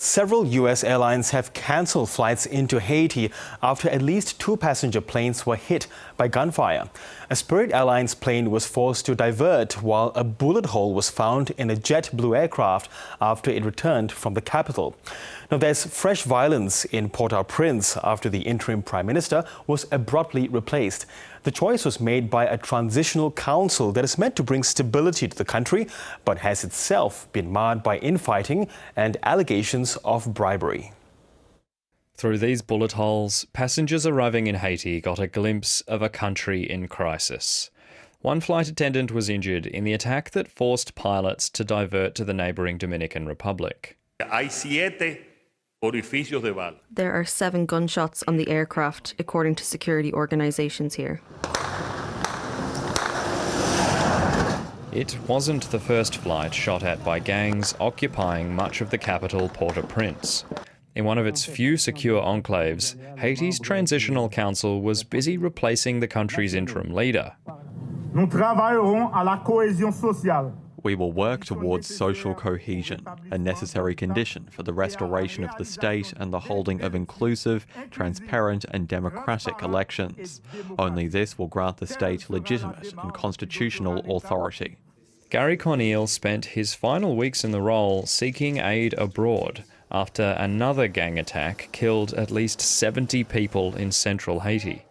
Several U.S. airlines have cancelled flights into Haiti after at least 2 passenger planes were hit by gunfire. A Spirit Airlines plane was forced to divert while a bullet hole was found in a JetBlue aircraft after it returned from the capital. Now, there's fresh violence in Port-au-Prince after the interim prime minister was abruptly replaced. The choice was made by a transitional council that is meant to bring stability to the country, but has itself been marred by infighting and allegations of bribery. Through these bullet holes, passengers arriving in Haiti got a glimpse of a country in crisis. One flight attendant was injured in the attack that forced pilots to divert to the neighbouring Dominican Republic. There are 7 gunshots on the aircraft, according to security organisations here. It wasn't the first flight shot at by gangs occupying much of the capital, Port-au-Prince. In one of its few secure enclaves, Haiti's Transitional Council was busy replacing the country's interim leader. We will work towards social cohesion, a necessary condition for the restoration of the state and the holding of inclusive, transparent and democratic elections. Only this will grant the state legitimate and constitutional authority. Gary Corneille spent his final weeks in the role seeking aid abroad after another gang attack killed at least 70 people in central Haiti.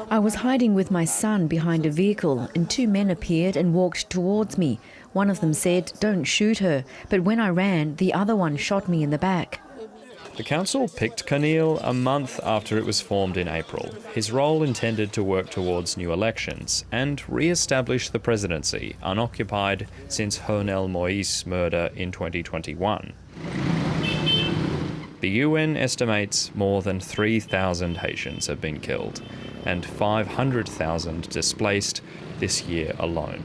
I was hiding with my son behind a vehicle and 2 men appeared and walked towards me. One of them said, "Don't shoot her," but when I ran, the other one shot me in the back. The council picked Corneille a month after it was formed in April. His role intended to work towards new elections and re-establish the presidency, unoccupied since Jovenel Moïse's murder in 2021. The UN estimates more than 3,000 Haitians have been killed and 500,000 displaced this year alone.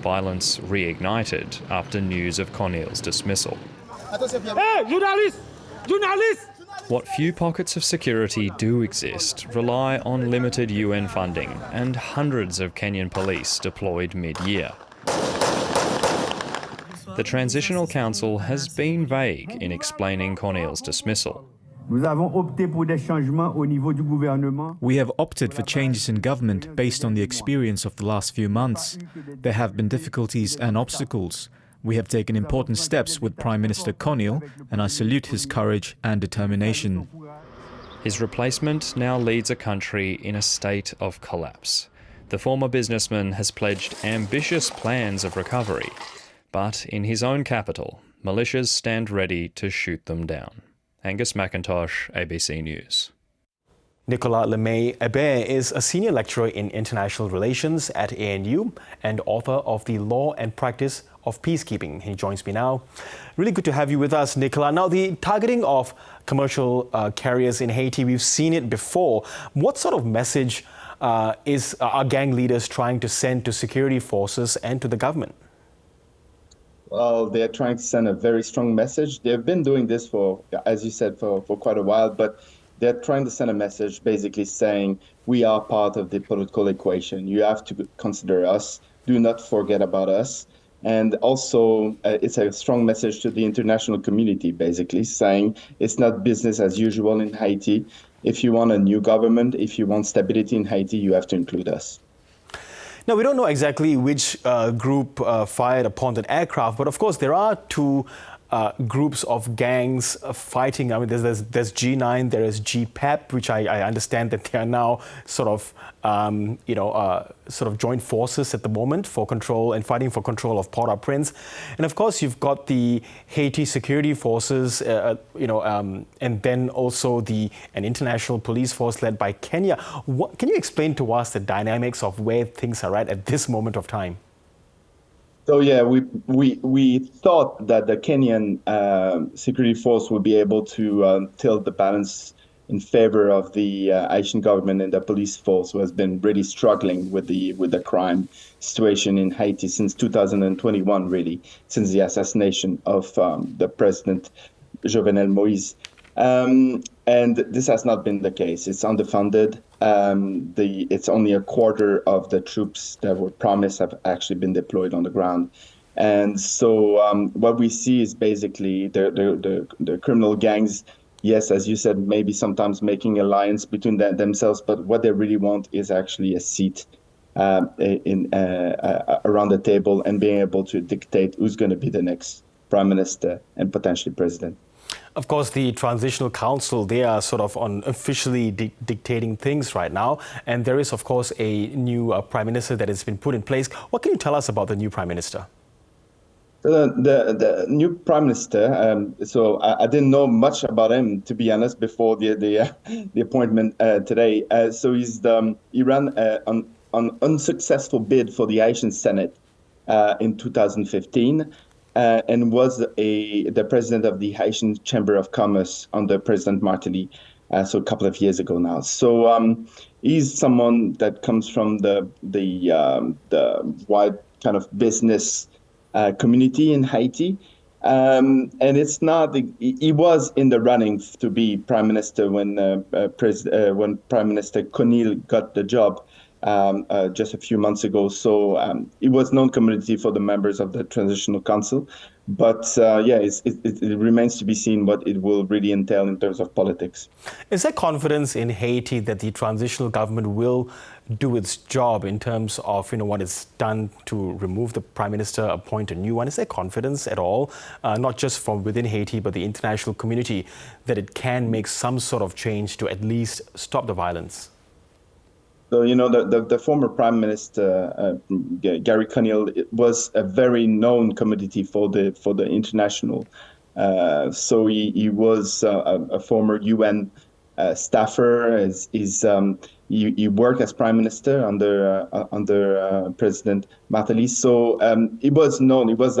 Violence reignited after news of Corneille's dismissal. Hey, journalist! Journalist! What few pockets of security do exist rely on limited UN funding and hundreds of Kenyan police deployed mid-year. The Transitional Council has been vague in explaining Corneille's dismissal. We have opted for changes in government based on the experience of the last few months. There have been difficulties and obstacles. We have taken important steps with Prime Minister Corneille, and I salute his courage and determination. His replacement now leads a country in a state of collapse. The former businessman has pledged ambitious plans of recovery, but in his own capital, militias stand ready to shoot them down. Angus McIntosh, ABC News. Nicolas Lemay-Hebert is a senior lecturer in international relations at ANU and author of The Law and Practice of Peacekeeping. He joins me now. Really good to have you with us, Nicolas. Now, the targeting of commercial carriers in Haiti, we've seen it before. What sort of message are gang leaders trying to send to security forces and to the government? Well, they're trying to send a very strong message. They've been doing this for, as you said, for quite a while, but they're trying to send a message basically saying we are part of the political equation. You have to consider us. Do not forget about us. And also, it's a strong message to the international community, basically saying it's not business as usual in Haiti. If you want a new government, if you want stability in Haiti, you have to include us. Now, we don't know exactly which group fired upon that aircraft, but of course there are 2 groups of gangs fighting. I mean, there's G9, there is GPEP, which I understand that they are now sort of, sort of joint forces at the moment for control and fighting for control of Port-au-Prince. And of course, you've got the Haiti security forces, and then also an international police force led by Kenya. Can you explain to us the dynamics of where things are at this moment of time? So yeah, we thought that the Kenyan security force would be able to tilt the balance in favor of the Haitian government and the police force, who has been really struggling with the crime situation in Haiti since 2021, really, since the assassination of the president Jovenel Moïse. And this has not been the case. It's underfunded. It's only a quarter of the troops that were promised have actually been deployed on the ground. And so what we see is basically the criminal gangs, yes, as you said, maybe sometimes making alliance between themselves, but what they really want is actually a seat around the table and being able to dictate who's going to be the next prime minister and potentially president. Of course, the Transitional Council, they are sort of on officially dictating things right now. And there is, of course, a new prime minister that has been put in place. What can you tell us about the new prime minister? The new prime minister, so I didn't know much about him, to be honest, before the appointment today. So he ran an unsuccessful bid for the Haitian Senate in 2015 and was the president of the Haitian Chamber of Commerce under President Martelly, so a couple of years ago now. So he's someone that comes from the wide kind of business community in Haiti. And it's not, he was in the running to be prime minister when Prime Minister Conil got the job just a few months ago. So it was known community for the members of the Transitional Council. But it remains to be seen what it will really entail in terms of politics. Is there confidence in Haiti that the transitional government will do its job in terms of what it's done to remove the prime minister, appoint a new one? Is there confidence at all, not just from within Haiti, but the international community, that it can make some sort of change to at least stop the violence? So, the former Prime Minister, Gary Conil, was a very known commodity for the international. So he was a former UN staffer. He worked as Prime Minister under President Martelly. So he was known. He was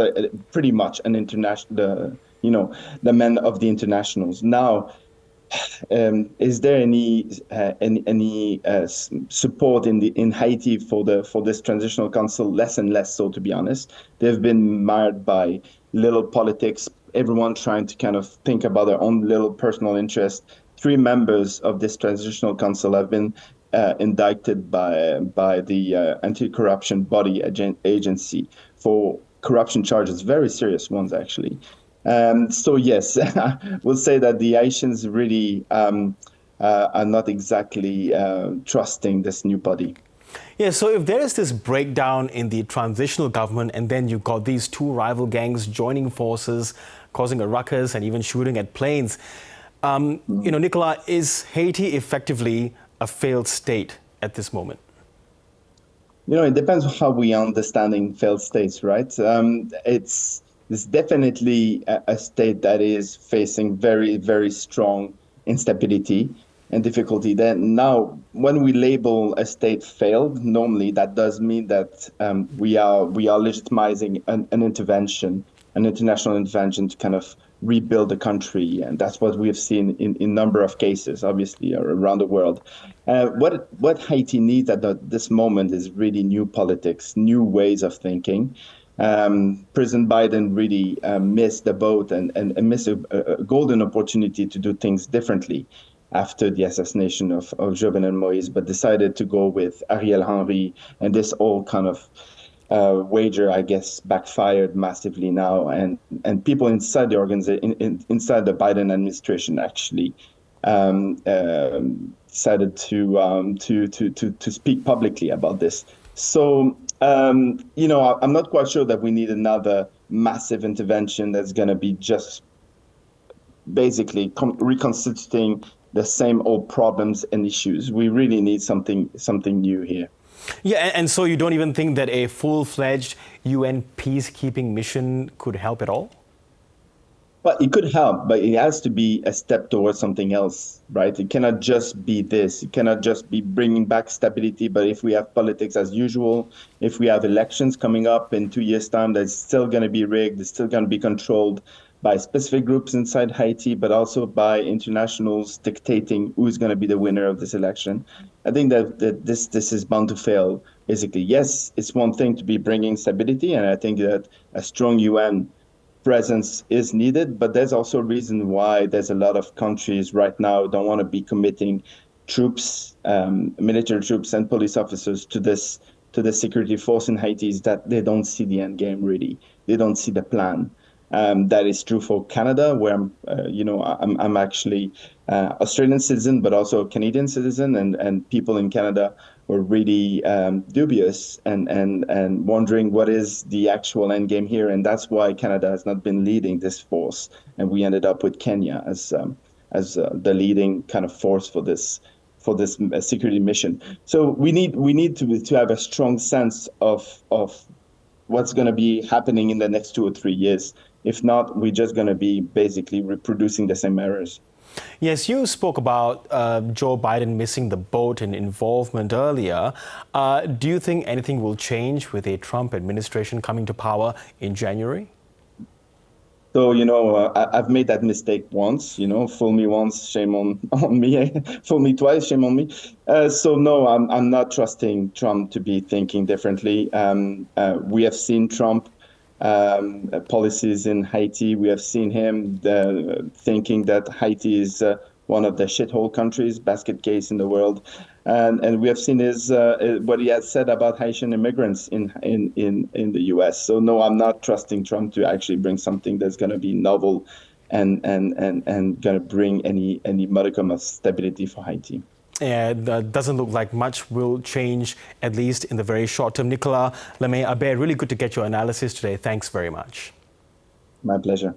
pretty much an international, the man of the internationals. Now, is there any support in Haiti for this transitional council? Less and less so, to be honest. They've been mired by little politics, everyone trying to kind of think about their own little personal interest. 3 members of this transitional council have been indicted by the anti-corruption body agency for corruption charges, very serious ones actually. So yes, we'll say that the Haitians really are not exactly trusting this new body. Yeah, so if there is this breakdown in the transitional government and then you've got these 2 rival gangs joining forces, causing a ruckus and even shooting at planes, Nicolas, is Haiti effectively a failed state at this moment? It depends on how we are understanding failed states, right? It's definitely a state that is facing very, very strong instability and difficulty. Then now, when we label a state failed, normally that does mean that we are legitimizing an intervention, an international intervention to kind of rebuild the country, and that's what we have seen in a number of cases, obviously, around the world. What Haiti needs at this moment is really new politics, new ways of thinking. President Biden really missed the boat and missed a golden opportunity to do things differently after the assassination of Jovenel Moïse, but decided to go with Ariel Henry, and this all kind of wager, I guess, backfired massively now, and people inside the organization, inside the Biden administration, actually decided to speak publicly about this. So. I'm not quite sure that we need another massive intervention that's going to be just basically reconstituting the same old problems and issues. We really need something new here. Yeah, and so you don't even think that a full-fledged UN peacekeeping mission could help at all? Well, it could help, but it has to be a step towards something else, right? It cannot just be this. It cannot just be bringing back stability. But if we have politics as usual, if we have elections coming up in 2 years' time, that's still going to be rigged, it's still going to be controlled by specific groups inside Haiti, but also by internationals dictating who's going to be the winner of this election. I think that this is bound to fail, basically. Yes, it's one thing to be bringing stability, and I think that a strong UN presence is needed, but there's also a reason why there's a lot of countries right now don't want to be committing troops, military troops and police officers to the security force in Haiti, is that they don't see the end game really. they don't see the plan. That is true for Canada, where I'm actually Australian citizen, but also a Canadian citizen, and people in Canada were really dubious and wondering what is the actual end game here, and that's why Canada has not been leading this force, and we ended up with Kenya as the leading kind of force for this security mission. So we need to have a strong sense of what's going to be happening in the next 2 or 3 years. If not, we're just going to be basically reproducing the same errors. Yes, you spoke about Joe Biden missing the boat and involvement earlier. Do you think anything will change with a Trump administration coming to power in January? So, I've made that mistake once, fool me once, shame on me, fool me twice, shame on me. So no, I'm not trusting Trump to be thinking differently. We have seen Trump policies in Haiti. We have seen him thinking that Haiti is one of the shithole countries, basket case in the world, and we have seen what he has said about Haitian immigrants in the U.S. So no, I'm not trusting Trump to actually bring something that's going to be novel and going to bring any modicum of stability for Haiti. And doesn't look like much will change, at least in the very short term. Nicolas Lemay-Hebert, really good to get your analysis today. Thanks very much. My pleasure.